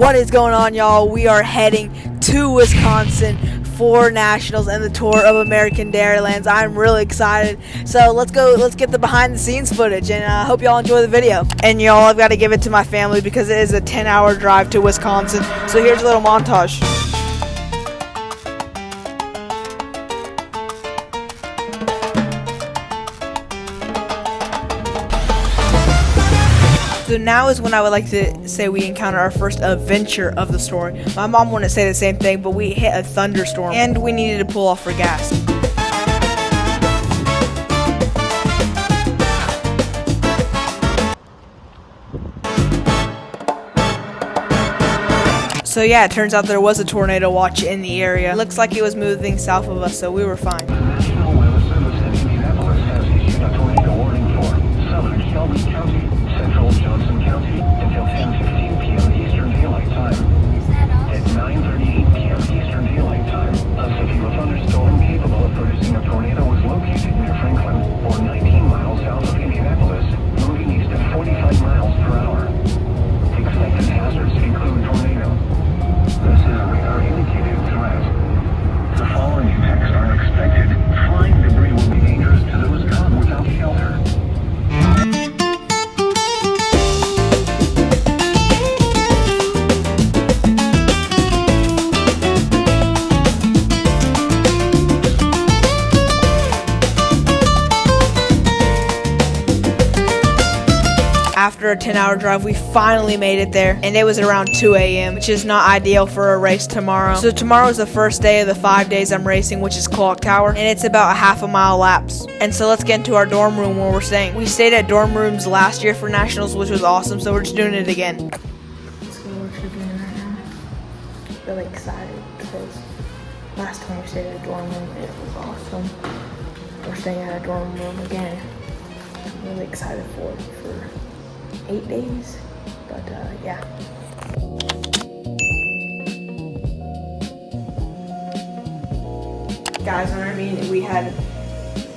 What is going on, y'all? We are heading to Wisconsin for Nationals and the tour of American Dairylands. I'm really excited. So let's get the behind the scenes footage, and I hope y'all enjoy the video. And y'all, I've got to give it to my family because it is a 10-hour drive to Wisconsin. So here's a little montage. So now is when I would like to say we encounter our first adventure of the story. My mom wouldn't say the same thing, but we hit a thunderstorm and we needed to pull off for gas. So yeah, it turns out there was a tornado watch in the area. Looks like it was moving south of us, so we were fine. Johnson County until 10:15 p.m. Eastern Daylight Time. At 9:38 p.m. Eastern Daylight Time, a severe thunderstorm capable of producing a tornado was located near Franklin, or 19 miles south of Indianapolis, moving east at 45 miles per hour. Expected hazards include tornado. This is a radar indicated threat. The following effects are expected. Flying debris will be dangerous to those caught without shelter. After a 10-hour drive, we finally made it there, and it was around 2 a.m., which is not ideal for a race tomorrow. So tomorrow is the first day of the 5 days I'm racing, which is Clock Tower, and it's about a half-a-mile laps. And so let's get into our dorm room where we're staying. We stayed at dorm rooms last year for Nationals, which was awesome, so we're just doing it again. Let's go what you're doing right now. Really excited because last time we stayed at a dorm room, it was awesome. We're staying at a dorm room again. I'm really excited for 8 days, but yeah. Guys, I mean, we had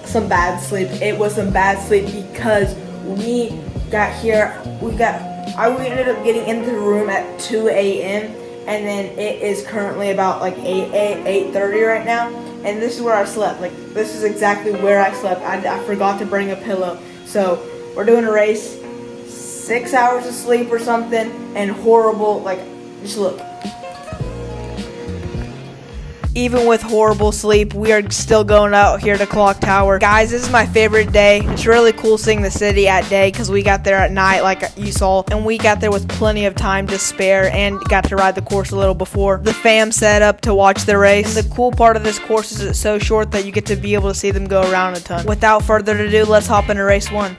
some bad sleep. It was some bad sleep because we got here, we ended up getting into the room at 2 a.m. and then it is currently about like 8:30 right now, and this is where I slept. Like, this is exactly where I slept. I forgot to bring a pillow. So we're doing a race, 6 hours of sleep or something, and horrible, like, just look. Even with horrible sleep, we are still going out here to Clock Tower. Guys, this is my favorite day. It's really cool seeing the city at day because we got there at night like you saw, and we got there with plenty of time to spare and got to ride the course a little before the fam set up to watch the race. And the cool part of this course is it's so short that you get to be able to see them go around a ton. Without further ado, let's hop into race one.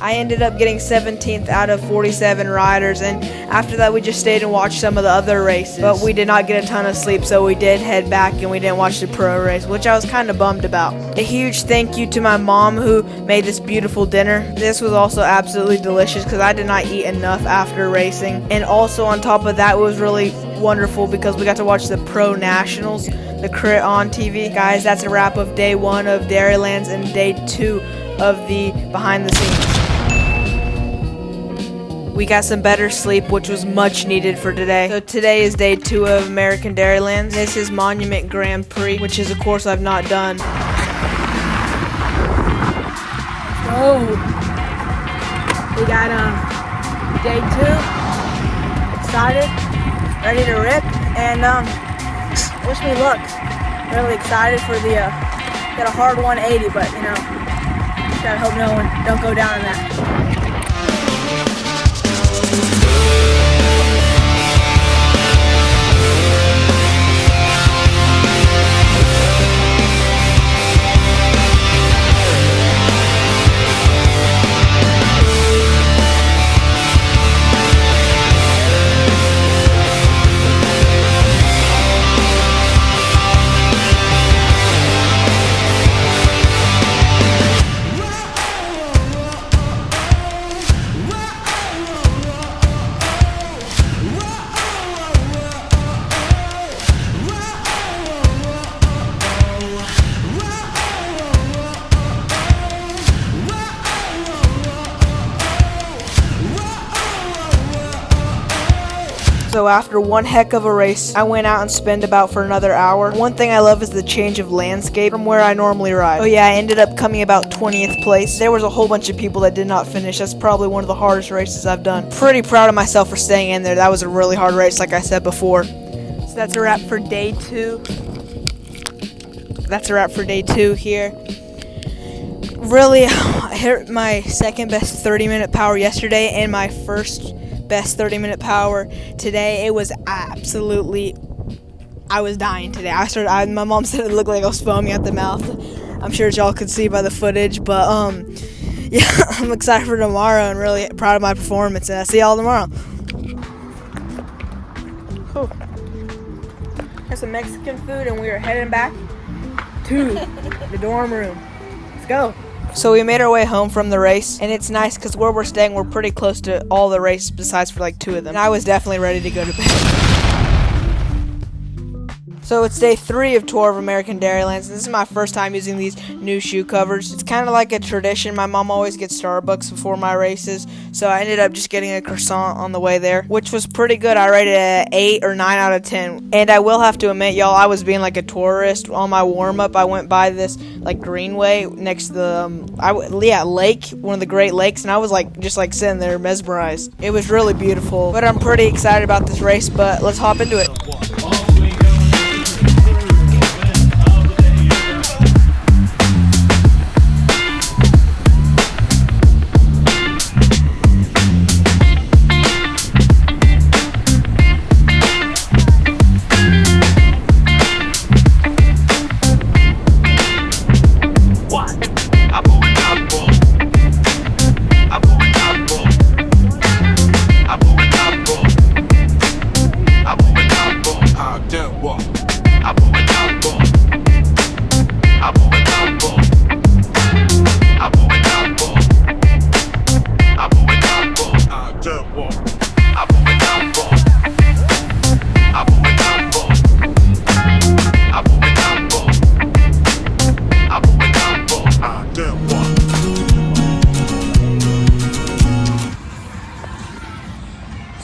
I ended up getting 17th out of 47 riders, and after that we just stayed and watched some of the other races. But we did not get a ton of sleep, so we did head back and we didn't watch the pro race, which I was kind of bummed about. A huge thank you to my mom who made this beautiful dinner. This was also absolutely delicious because I did not eat enough after racing. And also on top of that, it was really wonderful because we got to watch the Pro Nationals, the Crit on TV. Guys, that's a wrap of day 1 of Dairylands and day 2 of the behind the scenes. We got some better sleep, which was much needed for today. So today is day 2 of American Dairylands. This is Monument Grand Prix, which is a course I've not done. Oh, we got day 2. Excited, ready to rip, and wish me luck. Really excited for the got a hard 180, but you know, just gotta hope no one don't go down in that. So after one heck of a race, I went out and spent about for another hour. One thing I love is the change of landscape from where I normally ride. Oh yeah, I ended up coming about 20th place. There was a whole bunch of people that did not finish. That's probably one of the hardest races I've done. Pretty proud of myself for staying in there. That was a really hard race, like I said before. So that's a wrap for day 2. That's a wrap for day 2 here. Really, I hit my second best 30-minute power yesterday and my first best 30-minute power today. It was absolutely, I was dying today. My mom said it looked like I was foaming at the mouth. I'm sure y'all could see by the footage, but yeah, I'm excited for tomorrow and really proud of my performance, and I'll see y'all tomorrow. Cool. Got some Mexican food, and we are heading back to the dorm room. Let's go. So we made our way home from the race, and it's nice because where we're staying, we're pretty close to all the races besides for like 2 of them. And I was definitely ready to go to bed. So it's day 3 of Tour of American Dairylands. This is my first time using these new shoe covers. It's kind of like a tradition. My mom always gets Starbucks before my races, so I ended up just getting a croissant on the way there, which was pretty good. I rated it at 8 or 9 out of 10. And I will have to admit, y'all, I was being like a tourist on my warm-up. I went by this like greenway next to the lake, one of the Great Lakes, and I was like just like sitting there mesmerized. It was really beautiful. But I'm pretty excited about this race, but let's hop into it.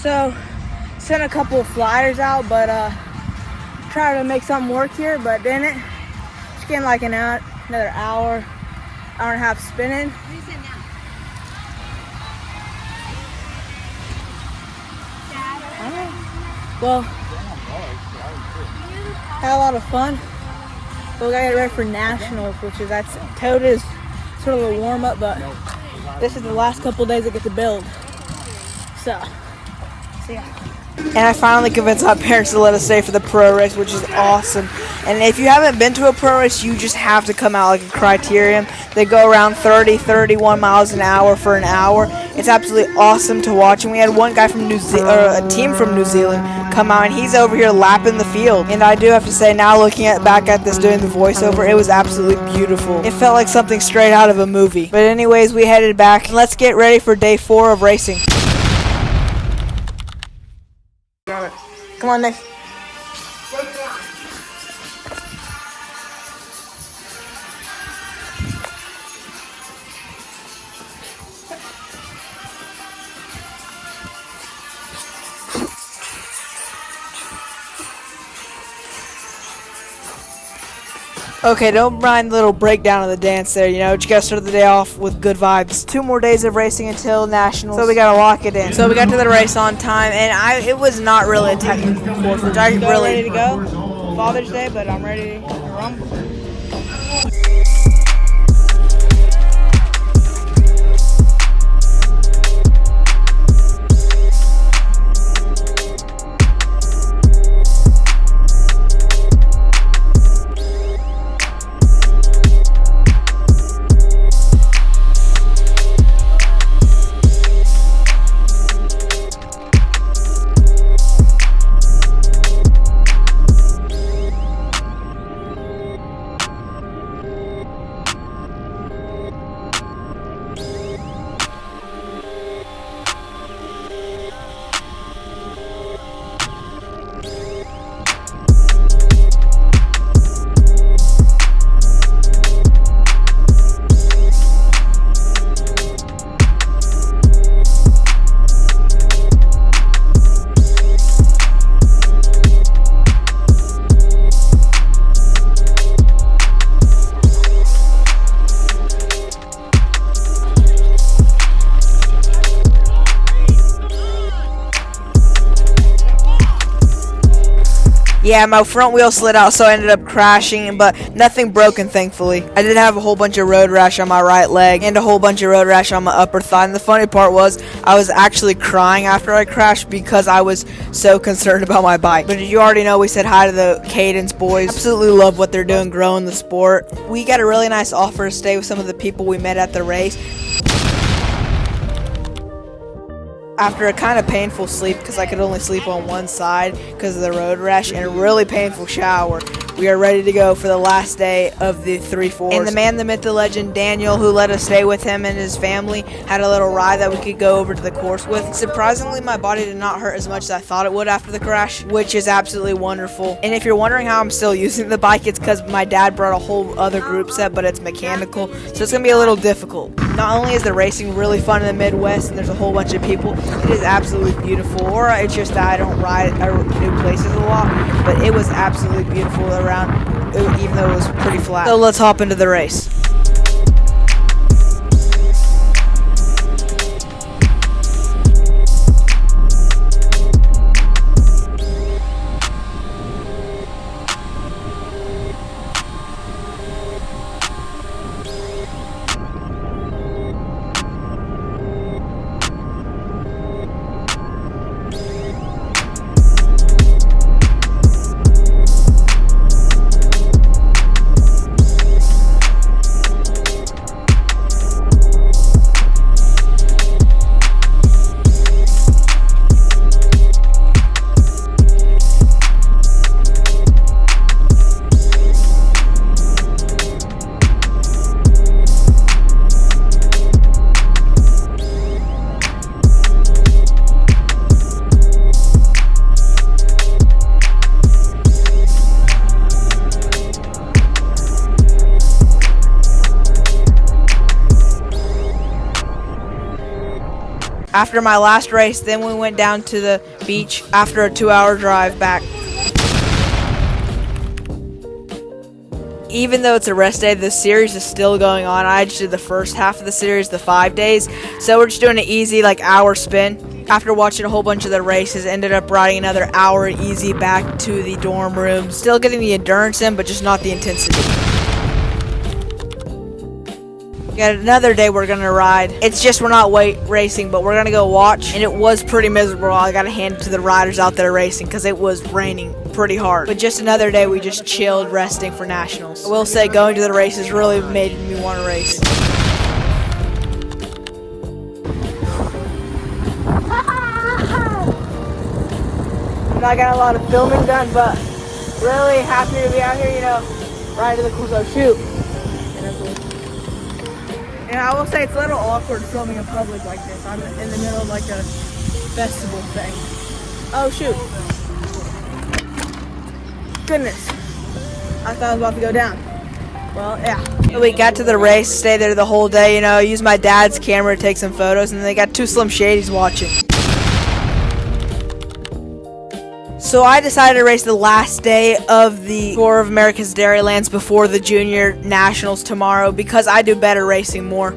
So, sent a couple of flyers out, but tried to make something work here, but didn't. Just getting like another hour and a half spinning. What is it now? Well, had a lot of fun. But we gotta get ready for Nationals, which is Toad is sort of a warm up, but this is the last couple days I get to build. So yeah. And I finally convinced my parents to let us stay for the pro race, which is awesome. And if you haven't been to a pro race, you just have to come out like a Criterium. They go around 30, 31 miles an hour for an hour. It's absolutely awesome to watch. And we had one guy from New Zealand, or a team from New Zealand, come out, and he's over here lapping the field. And I do have to say, now looking back at this, doing the voiceover, it was absolutely beautiful. It felt like something straight out of a movie. But anyways, we headed back, and let's get ready for day 4 of racing. Come on, Nick. Okay, don't mind the little breakdown of the dance there, you know, just gotta start the day off with good vibes. 2 more days of racing until Nationals, so we gotta lock it in. So we got to the race on time, and it was not really a technical course, which I really ready to go. Father's Day, but I'm ready to rumble. Yeah, my front wheel slid out, so I ended up crashing, but nothing broken, thankfully. I did have a whole bunch of road rash on my right leg and a whole bunch of road rash on my upper thigh. And the funny part was, I was actually crying after I crashed because I was so concerned about my bike. But you already know we said hi to the Cadence boys. Absolutely love what they're doing, growing the sport. We got a really nice offer to stay with some of the people we met at the race. After a kind of painful sleep, because I could only sleep on one side because of the road rash, and a really painful shower, we are ready to go for the last day of the 3-4s. And the man, the myth, the legend, Daniel, who let us stay with him and his family, had a little ride that we could go over to the course with. Surprisingly, my body did not hurt as much as I thought it would after the crash, which is absolutely wonderful. And if you're wondering how I'm still using the bike, it's because my dad brought a whole other group set, but it's mechanical, so it's going to be a little difficult. Not only is the racing really fun in the Midwest and there's a whole bunch of people, it is absolutely beautiful. Or it's just that I don't ride new places a lot, but it was absolutely beautiful around, even though it was pretty flat. So let's hop into the race. After my last race, then we went down to the beach after a 2-hour drive back. Even though it's a rest day, the series is still going on. I just did the first half of the series, the 5 days, so we're just doing an easy hour spin. After watching a whole bunch of the races, ended up riding another hour easy back to the dorm room. Still getting the endurance in, but just not the intensity. Got another day we're gonna ride. It's just we're not racing, but we're gonna go watch, and it was pretty miserable. I gotta hand it to the riders out there racing because it was raining pretty hard. But just another day we just chilled, resting for nationals. I will say going to the races really made me want to race. I got a lot of filming done, but really happy to be out here, riding to the course. Oh shoot. And I will say it's a little awkward filming in public like this. I'm in the middle of a festival thing. Oh shoot. Goodness. I thought I was about to go down. Well, yeah. We got to the race, stayed there the whole day, used my dad's camera to take some photos, and they got 2 Slim Shadys watching. So I decided to race the last day of the Tour of America's Dairylands before the Junior Nationals tomorrow because I do better racing more.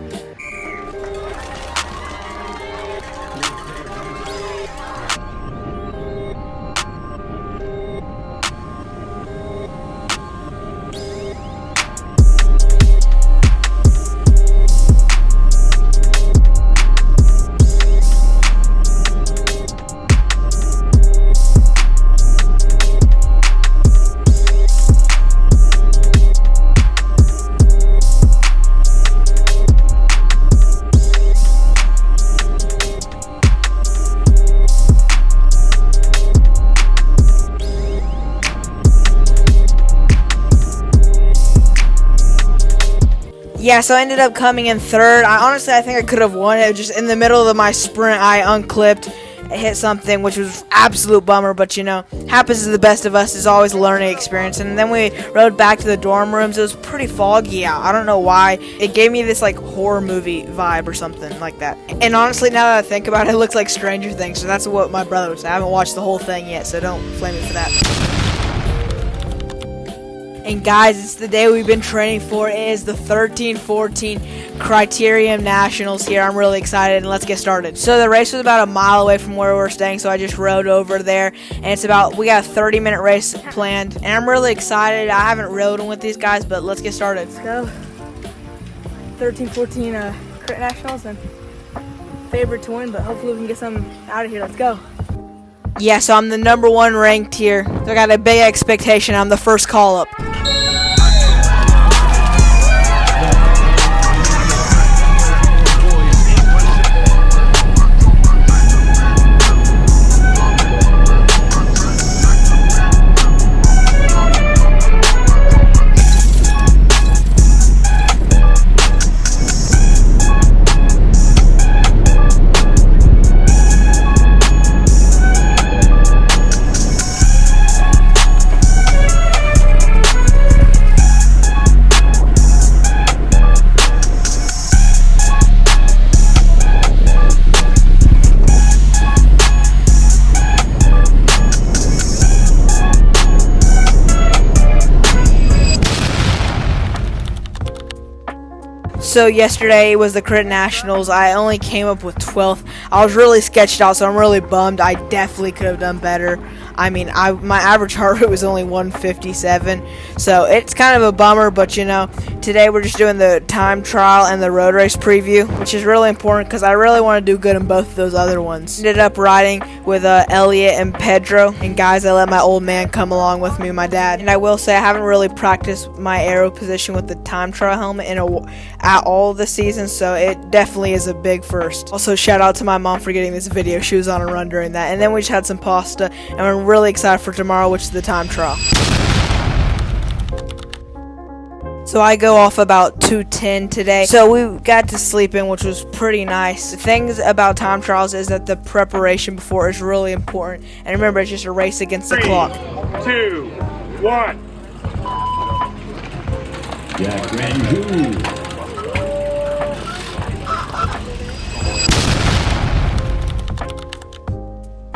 Yeah, so I ended up coming in 3rd. I think I could have won it. Just in the middle of my sprint, I unclipped, hit something, which was absolute bummer. But happens to the best of us. Is always a learning experience. And then we rode back to the dorm rooms. It was pretty foggy out. I don't know why. It gave me this horror movie vibe or something like that. And honestly, now that I think about it, it looks like Stranger Things. So that's what my brother would say. I haven't watched the whole thing yet, so don't flame me for that. And guys, it's the day we've been training for. It is the 13-14 Criterium Nationals here. I'm really excited, and let's get started. So the race was about a mile away from where we're staying, so I just rode over there. And we got a 30-minute race planned, and I'm really excited. I haven't ridden with these guys, but let's get started. Let's go. 13-14 Crit Nationals, and favorite to win, but hopefully we can get something out of here. Let's go. Yeah, so I'm the number 1 ranked here. So I got a big expectation. I'm the first call up. So yesterday was the Crit Nationals. I only came up with 12th. I was really sketched out, so I'm really bummed. I definitely could have done better. I mean, my average heart rate was only 157, so it's kind of a bummer, but you know, today we're just doing the time trial and the road race preview, which is really important because I really want to do good in both of those other ones. Ended up riding with Elliot and Pedro, and guys, I let my old man come along with me, my dad. And I will say I haven't really practiced my aero position with the time trial helmet at all this season, so it definitely is a big first. Also, shout out to my mom for getting this video. She was on a run during that. And then we just had some pasta, and we're really excited for tomorrow, which is the time trial. So I go off about 2:10 today. So we got to sleep in, which was pretty nice. The things about time trials is that the preparation before is really important. And remember, it's just a race against the clock. 2, 1. Jack Ranjou.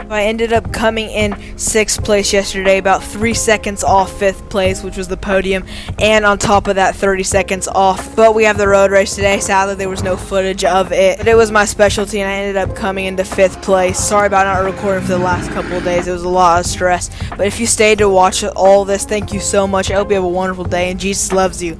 I ended up coming in 6th place yesterday, about 3 seconds off 5th place, which was the podium, and on top of that 30 seconds off. But we have the road race today. Sadly, there was no footage of it, but it was my specialty, and I ended up coming into 5th place. Sorry about not recording for the last couple of days. It was a lot of stress, but if you stayed to watch all this, thank you so much. I hope you have a wonderful day, and Jesus loves you.